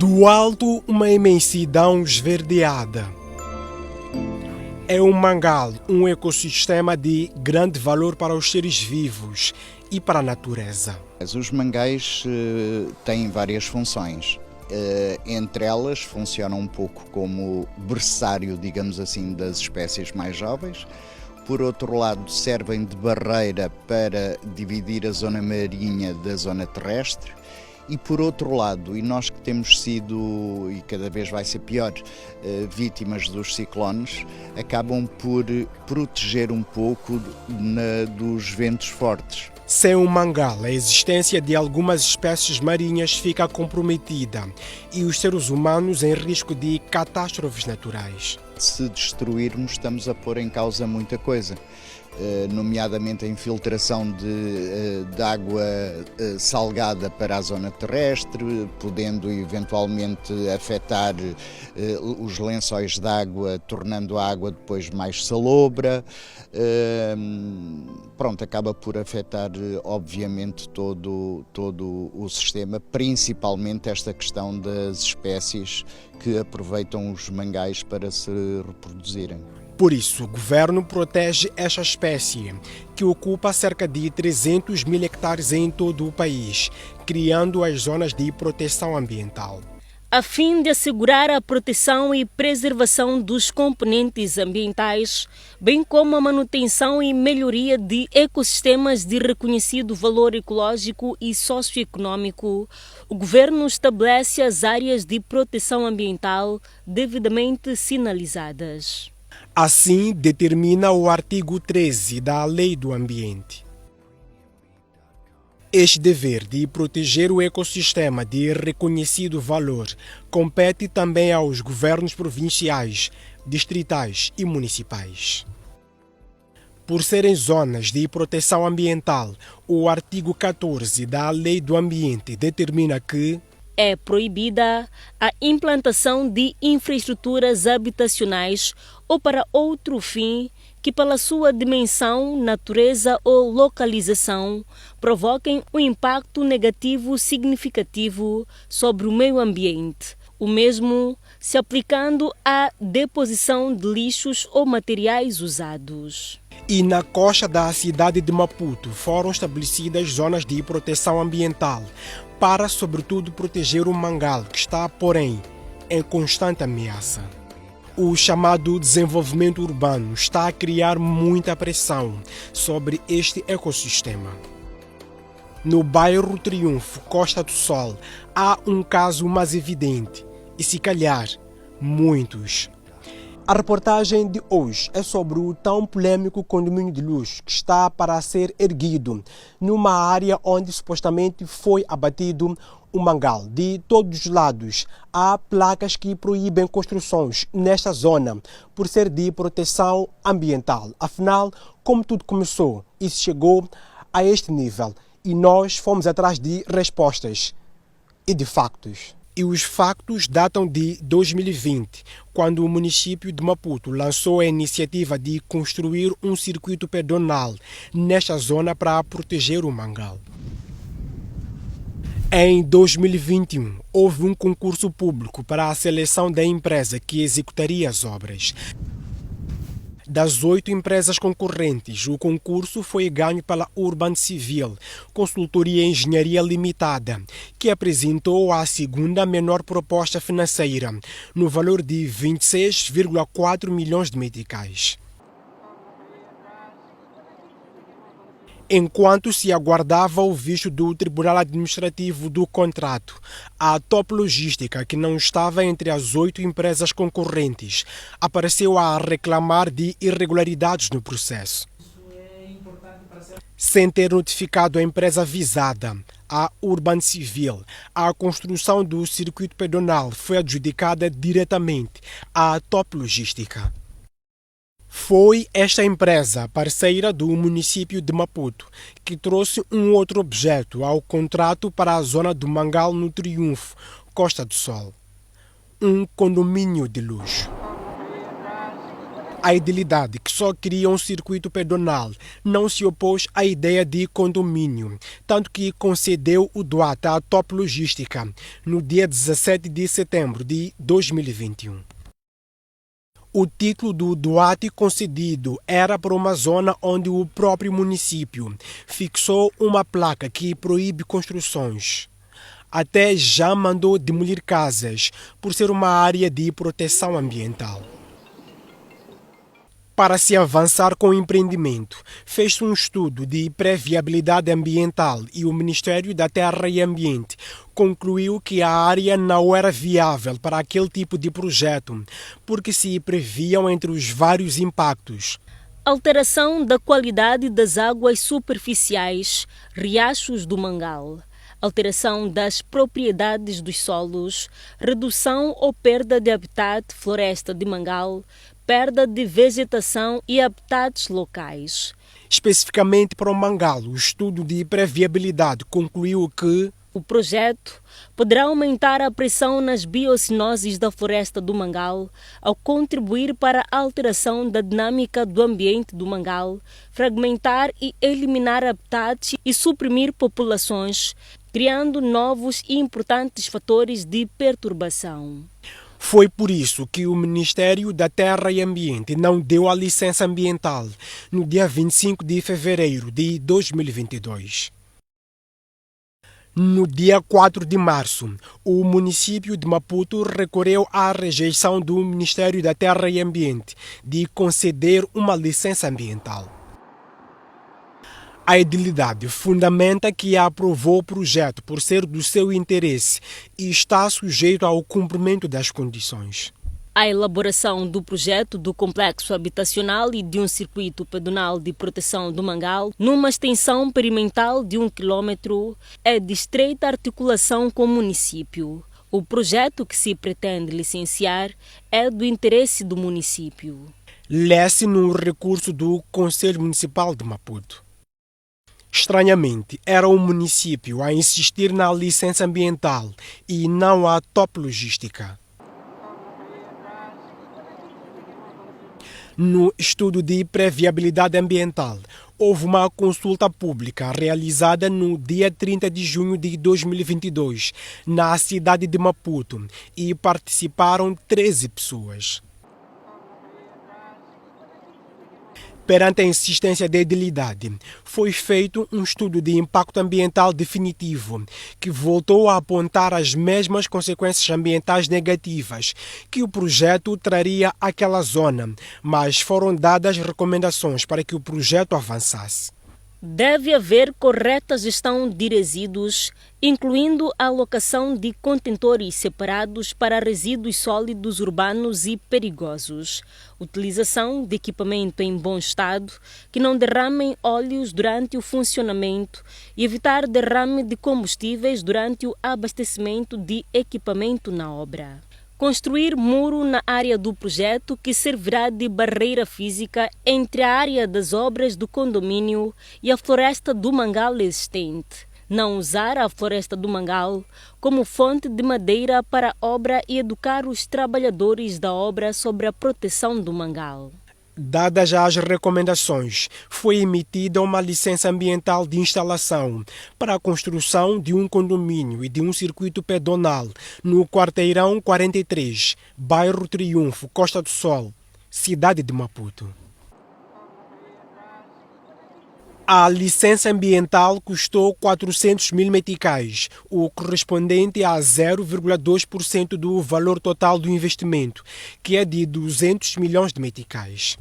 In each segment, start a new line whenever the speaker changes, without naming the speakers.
Do alto, uma imensidão esverdeada. É um mangal, um ecossistema de grande valor para os seres vivos e para a natureza.
Os mangais têm várias funções. Entre elas, funcionam um pouco como berçário, digamos assim, das espécies mais jovens. Por outro lado, servem de barreira para dividir a zona marinha da zona terrestre. E por outro lado, e nós que temos sido, e cada vez vai ser pior, vítimas dos ciclones, acabam por proteger um pouco dos ventos fortes.
Sem o mangal, a existência de algumas espécies marinhas fica comprometida e os seres humanos em risco de catástrofes naturais.
Se destruirmos, estamos a pôr em causa muita coisa, nomeadamente a infiltração de água salgada para a zona terrestre, podendo eventualmente afetar os lençóis de água, tornando a água depois mais salobra. Acaba por afetar obviamente todo o sistema, principalmente esta questão das espécies que aproveitam os mangais para se reproduzirem.
Por isso, o governo protege esta espécie, que ocupa cerca de 300 mil hectares em todo o país, criando as zonas de proteção ambiental.
A fim de assegurar a proteção e preservação dos componentes ambientais, bem como a manutenção e melhoria de ecossistemas de reconhecido valor ecológico e socioeconômico, o governo estabelece as áreas de proteção ambiental devidamente sinalizadas.
Assim, determina o artigo 13 da Lei do Ambiente. Este dever de proteger o ecossistema de reconhecido valor compete também aos governos provinciais, distritais e municipais. Por serem zonas de proteção ambiental, o artigo 14 da Lei do Ambiente determina que
é proibida a implantação de infraestruturas habitacionais ou para outro fim que, pela sua dimensão, natureza ou localização, provoquem um impacto negativo significativo sobre o meio ambiente, o mesmo se aplicando à deposição de lixos ou materiais usados.
E na costa da cidade de Maputo foram estabelecidas zonas de proteção ambiental para, sobretudo, proteger o mangal, que está, porém, em constante ameaça. O chamado desenvolvimento urbano está a criar muita pressão sobre este ecossistema. No bairro Triunfo, Costa do Sol, há um caso mais evidente e, se calhar, muitos. A reportagem de hoje é sobre o tão polêmico condomínio de luxo que está para ser erguido numa área onde supostamente foi abatido um mangal. De todos os lados, há placas que proíbem construções nesta zona por ser de proteção ambiental. Afinal, como tudo começou e chegou a este nível? E nós fomos atrás de respostas e de factos. E os factos datam de 2020, quando o município de Maputo lançou a iniciativa de construir um circuito pedonal nesta zona para proteger o mangal. Em 2021, houve um concurso público para a seleção da empresa que executaria as obras. Das 8 empresas concorrentes, o concurso foi ganho pela Urban Civil, Consultoria e Engenharia Limitada, que apresentou a segunda menor proposta financeira, no valor de 26,4 milhões de meticais. Enquanto se aguardava o visto do Tribunal Administrativo do Contrato, a Top Logística, que não estava entre as 8 empresas concorrentes, apareceu a reclamar de irregularidades no processo. Sem ter notificado a empresa visada, a Urban Civil, a construção do circuito pedonal foi adjudicada diretamente à Top Logística. Foi esta empresa, parceira do município de Maputo, que trouxe um outro objeto ao contrato para a zona do Mangal no Triunfo, Costa do Sol. Um condomínio de luxo. A edilidade, que só queria um circuito pedonal, não se opôs à ideia de condomínio, tanto que concedeu o doate à Top Logística no dia 17 de setembro de 2021. O título do doate concedido era para uma zona onde o próprio município fixou uma placa que proíbe construções. Até já mandou demolir casas por ser uma área de proteção ambiental. Para se avançar com o empreendimento, fez-se um estudo de pré-viabilidade ambiental e o Ministério da Terra e Ambiente concluiu que a área não era viável para aquele tipo de projeto, porque se previam entre os vários impactos:
alteração da qualidade das águas superficiais, riachos do Mangal, alteração das propriedades dos solos, redução ou perda de habitat, floresta de Mangal, perda de vegetação e habitats locais.
Especificamente para o Mangal, o estudo de pré-viabilidade concluiu que
o projeto poderá aumentar a pressão nas biocinoses da floresta do Mangal, ao contribuir para a alteração da dinâmica do ambiente do Mangal, fragmentar e eliminar habitats e suprimir populações, criando novos e importantes fatores de perturbação.
Foi por isso que o Ministério da Terra e Ambiente não deu a licença ambiental no dia 25 de fevereiro de 2022. No dia 4 de março, o município de Maputo recorreu à rejeição do Ministério da Terra e Ambiente de conceder uma licença ambiental. A edilidade fundamenta que aprovou o projeto por ser do seu interesse e está sujeito ao cumprimento das condições.
A elaboração do projeto do complexo habitacional e de um circuito pedonal de proteção do Mangal, numa extensão perimetral de 1 km, é de estreita articulação com o município. O projeto que se pretende licenciar é do interesse do município.
Lê-se no recurso do Conselho Municipal de Maputo. Estranhamente, era o município a insistir na licença ambiental e não a Top Logística. No estudo de pré-viabilidade ambiental, houve uma consulta pública realizada no dia 30 de junho de 2022, na cidade de Maputo, e participaram 13 pessoas. Perante a insistência da edilidade, foi feito um estudo de impacto ambiental definitivo, que voltou a apontar as mesmas consequências ambientais negativas que o projeto traria àquela zona, mas foram dadas recomendações para que o projeto avançasse.
Deve haver correta gestão de resíduos, incluindo a alocação de contentores separados para resíduos sólidos urbanos e perigosos, utilização de equipamento em bom estado que não derramem óleos durante o funcionamento e evitar derrame de combustíveis durante o abastecimento de equipamento na obra. Construir muro na área do projeto que servirá de barreira física entre a área das obras do condomínio e a floresta do Mangal existente. Não usar a floresta do Mangal como fonte de madeira para a obra e educar os trabalhadores da obra sobre a proteção do Mangal.
Dadas as recomendações, foi emitida uma licença ambiental de instalação para a construção de um condomínio e de um circuito pedonal no Quarteirão 43, bairro Triunfo, Costa do Sol, cidade de Maputo. A licença ambiental custou 400 mil meticais, o correspondente a 0,2% do valor total do investimento, que é de 200 milhões de meticais.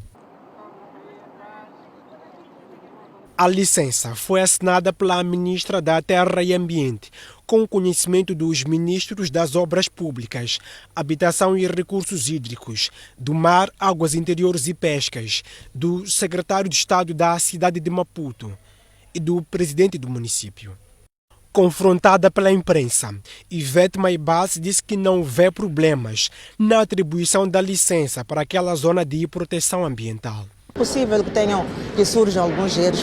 A licença foi assinada pela Ministra da Terra e Ambiente, com conhecimento dos Ministros das Obras Públicas, Habitação e Recursos Hídricos, do Mar, Águas Interiores e Pescas, do Secretário de Estado da cidade de Maputo e do Presidente do município. Confrontada pela imprensa, Ivete Maibase disse que não vê problemas na atribuição da licença para aquela zona de proteção ambiental.
É possível que surjam alguns erros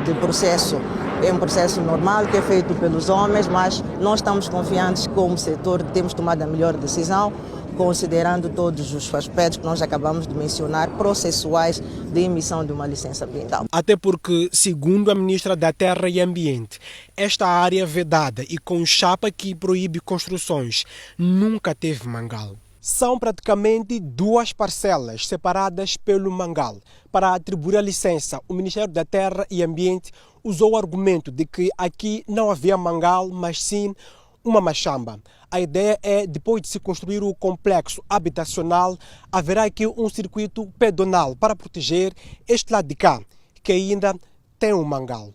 de processo. É um processo normal que é feito pelos homens, mas nós estamos confiantes que como setor temos tomado a melhor decisão, considerando todos os aspectos que nós acabamos de mencionar, processuais de emissão de uma licença ambiental.
Até porque, segundo a ministra da Terra e Ambiente, esta área vedada e com chapa que proíbe construções nunca teve mangal. São praticamente duas parcelas separadas pelo mangal. Para atribuir a licença, o Ministério da Terra e Ambiente usou o argumento de que aqui não havia mangal, mas sim uma machamba. A ideia é, depois de se construir o complexo habitacional, haverá aqui um circuito pedonal para proteger este lado de cá, que ainda tem um mangal.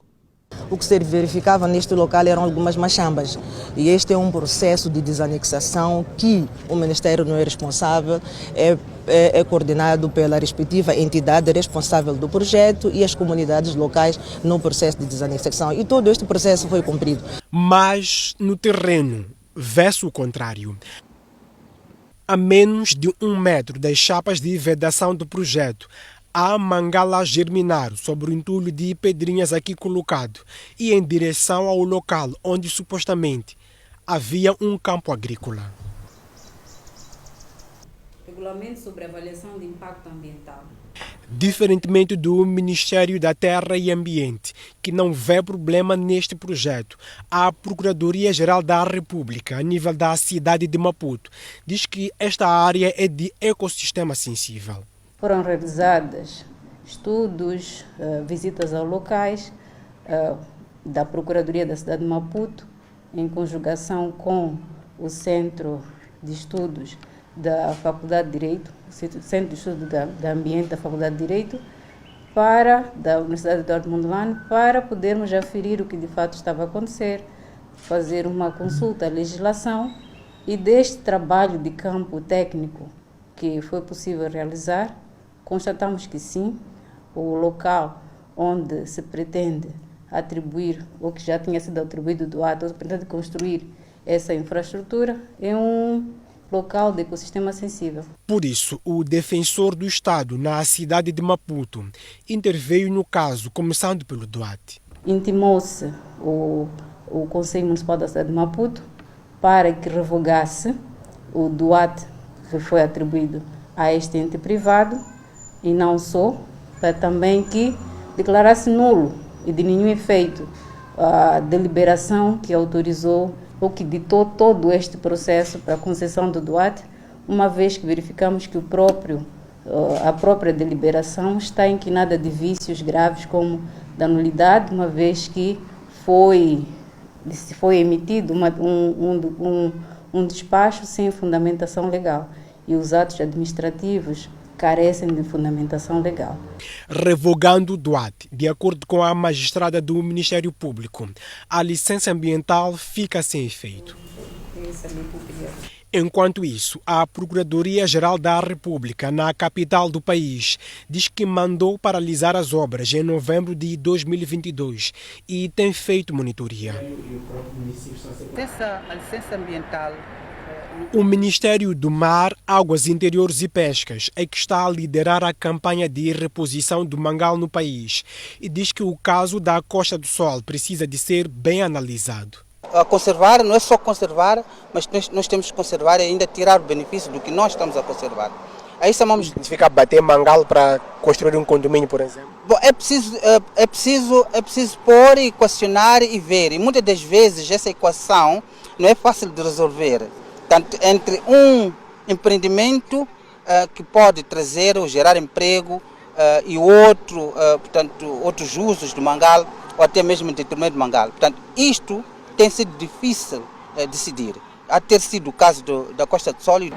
O que se verificava neste local eram algumas machambas e este é um processo de desanexação que o Ministério não é responsável, é coordenado pela respectiva entidade responsável do projeto e as comunidades locais no processo de desanexação. E todo este processo foi cumprido. Mas
no terreno, vê-se o contrário. A menos de 1 metro das chapas de vedação do projeto, há mangal a germinar sobre o entulho de pedrinhas aqui colocado e em direção ao local onde supostamente havia um campo agrícola.
Regulamento sobre avaliação de impacto ambiental.
Diferentemente do Ministério da Terra e Ambiente, que não vê problema neste projeto, a Procuradoria-Geral da República, a nível da cidade de Maputo, diz que esta área é de ecossistema sensível.
Foram realizados estudos, visitas a locais da Procuradoria da cidade de Maputo, em conjugação com o Centro de Estudos da Faculdade de Direito, o Centro de Estudos da Ambiente da Faculdade de Direito, da Universidade de Eduardo Mondlane, para podermos aferir o que de fato estava a acontecer, fazer uma consulta à legislação e deste trabalho de campo técnico que foi possível realizar, constatamos que sim, o local onde se pretende atribuir, ou que já tinha sido atribuído do ato, ou se pretende construir essa infraestrutura, é um local de ecossistema sensível.
Por isso, o defensor do Estado na cidade de Maputo interveio no caso, começando pelo DOAT.
Intimou-se o Conselho Municipal da cidade de Maputo para que revogasse o DOAT que foi atribuído a este ente privado e não só, para também que declarasse nulo e de nenhum efeito a deliberação que autorizou ou que ditou todo este processo para a concessão do DOAT, uma vez que verificamos que a própria deliberação está inquinada de vícios graves como da nulidade, uma vez que foi emitido um despacho sem fundamentação legal e os atos administrativos carecem de fundamentação legal.
Revogando o DOAT, de acordo com a magistrada do Ministério Público, a licença ambiental fica sem efeito. Enquanto isso, a Procuradoria-Geral da República, na capital do país, diz que mandou paralisar as obras em novembro de 2022 e tem feito monitoria.
A licença ambiental.
O Ministério do Mar, Águas Interiores e Pescas é que está a liderar a campanha de reposição do mangal no país e diz que o caso da Costa do Sol precisa de ser bem analisado.
A conservar não é só conservar, mas nós temos que conservar e ainda tirar o benefício do que nós estamos a conservar. Aí chamamos
de ficar bater mangal para construir um condomínio, por exemplo.
Bom, é preciso pôr e questionar e ver. E muitas das vezes essa equação não é fácil de resolver. Tanto entre um empreendimento que pode trazer ou gerar emprego e outro, outros usos do mangal ou até mesmo em detrimento do mangal. Portanto, isto tem sido difícil decidir. A ter sido o caso da Costa do Sol.
E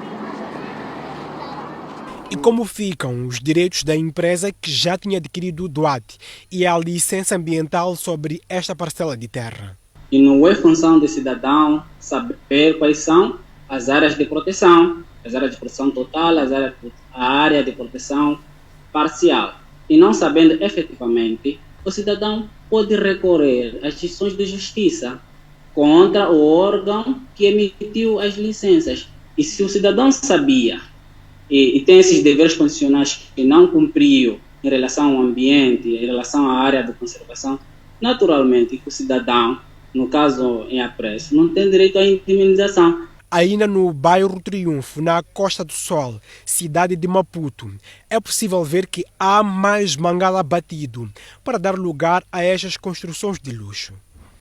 como ficam os direitos da empresa que já tinha adquirido o DOAT e a licença ambiental sobre esta parcela de terra?
E não é função do cidadão saber quais são as áreas de proteção, as áreas de proteção total, a área de proteção parcial. E não sabendo efetivamente, o cidadão pode recorrer às decisões de justiça contra o órgão que emitiu as licenças. E se o cidadão sabia e tem esses deveres constitucionais que não cumpriu em relação ao ambiente, em relação à área de conservação, naturalmente o cidadão, no caso em apreço, não tem direito à indemnização.
Ainda no bairro Triunfo, na Costa do Sol, cidade de Maputo, é possível ver que há mais mangal abatido para dar lugar a estas construções de luxo.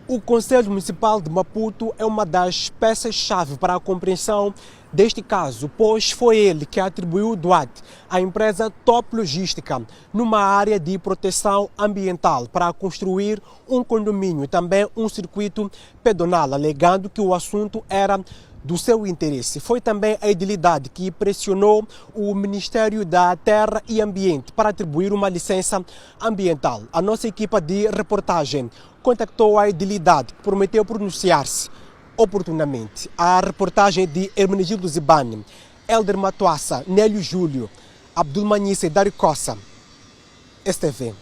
O Conselho Municipal de Maputo é uma das peças-chave para a compreensão deste caso, pois foi ele que atribuiu o DUAT à empresa Top Logística numa área de proteção ambiental para construir um condomínio e também um circuito pedonal, alegando que o assunto era do seu interesse. Foi também a edilidade que pressionou o Ministério da Terra e Ambiente para atribuir uma licença ambiental. A nossa equipa de reportagem contactou a edilidade, que prometeu pronunciar-se oportunamente. A reportagem de Hermenegildo Zibane, Helder Matuassa, Nélio Júlio, Abdul Manissa e Dário Cossa, STV.